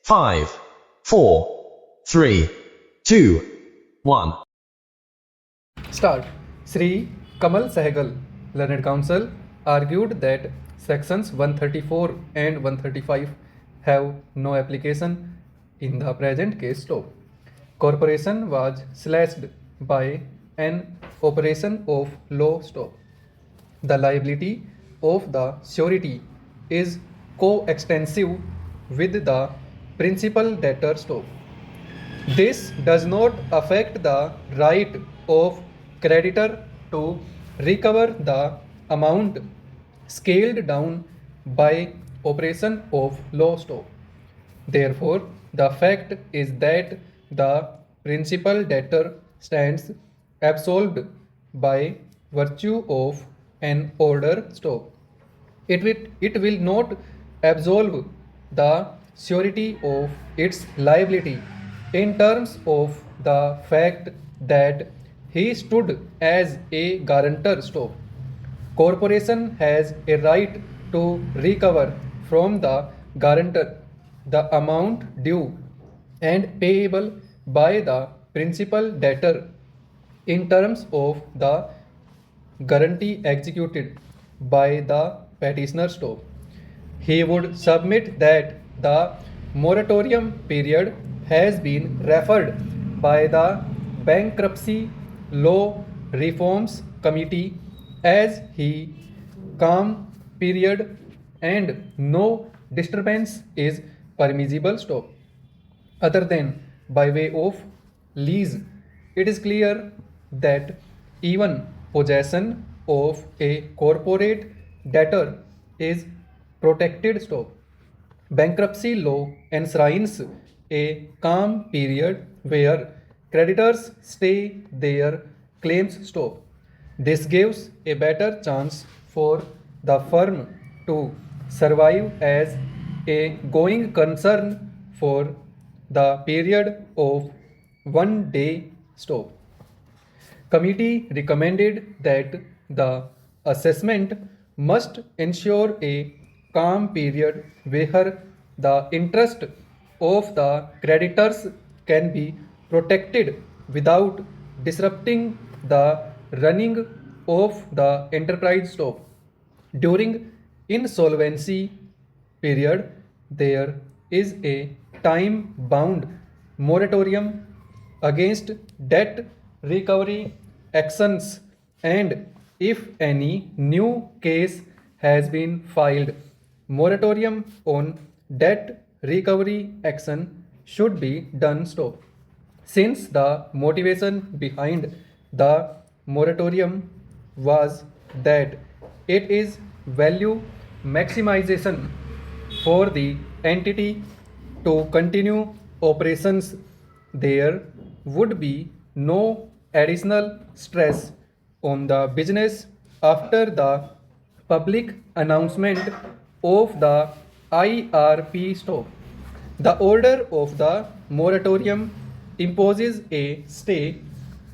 5, 4, 3, 2, 1. Start. Sri Kamal Sehgal, Learned Counsel, argued that sections 134 and 135 have no application in the present case law. Corporation was slashed by an operation of law stop. The liability of the surety is coextensive with the principal debtor stop. This does not affect the right of creditor to recover the amount scaled down by operation of law stop. Therefore, the fact is that the principal debtor stands absolved by virtue of an order stop. It will not absolve the surety of its liability in terms of the fact that he stood as a guarantor stop. Corporation has a right to recover from the guarantor the amount due and payable by the principal debtor in terms of the guarantee executed by the petitioner stop. He would submit that the moratorium period has been referred by the Bankruptcy Law Reforms Committee as he calm period and no disturbance is permissible stop. Other than by way of lease, it is clear that even possession of a corporate debtor is protected stop. Bankruptcy law enshrines a calm period where creditors stay their claims stop. This gives a better chance for the firm to survive as a going concern for the period of 1 day stop. Committee recommended that the assessment must ensure a calm period where the interest of the creditors can be protected without disrupting the running of the enterprise stop. During insolvency period, there is a time-bound moratorium against debt recovery actions, and if any new case has been filed, moratorium on debt recovery action should be done stop. Since the motivation behind the moratorium was that it is value maximization for the entity to continue operations, there would be no additional stress on the business after the public announcement of the IRP stop. The order of the moratorium imposes a stay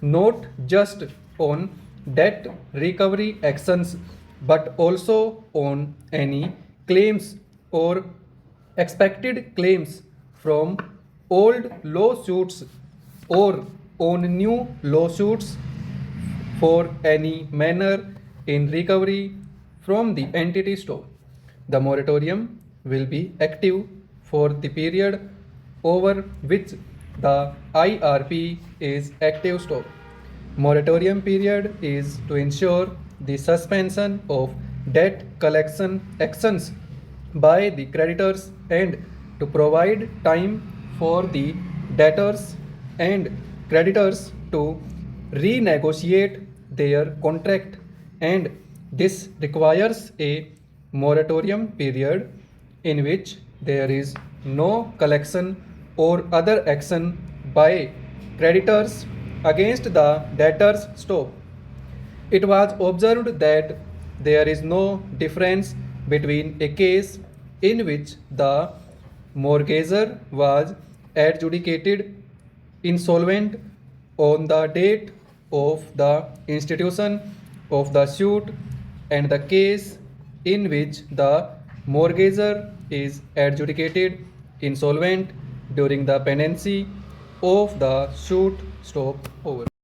not just on debt recovery actions but also on any claims or expected claims from old lawsuits or on new lawsuits for any manner in recovery from the entity stop. The moratorium will be active for the period over which the IRP is active stop. Moratorium period is to ensure the suspension of debt collection actions by the creditors and to provide time for the debtors and creditors to renegotiate their contract, and this requires a moratorium period in which there is no collection or other action by creditors against the debtors stop. It was observed that there is no difference between a case in which the mortgagor was adjudicated insolvent on the date of the institution of the suit and the case in which the mortgagor is adjudicated insolvent during the pendency of the shoot stop over.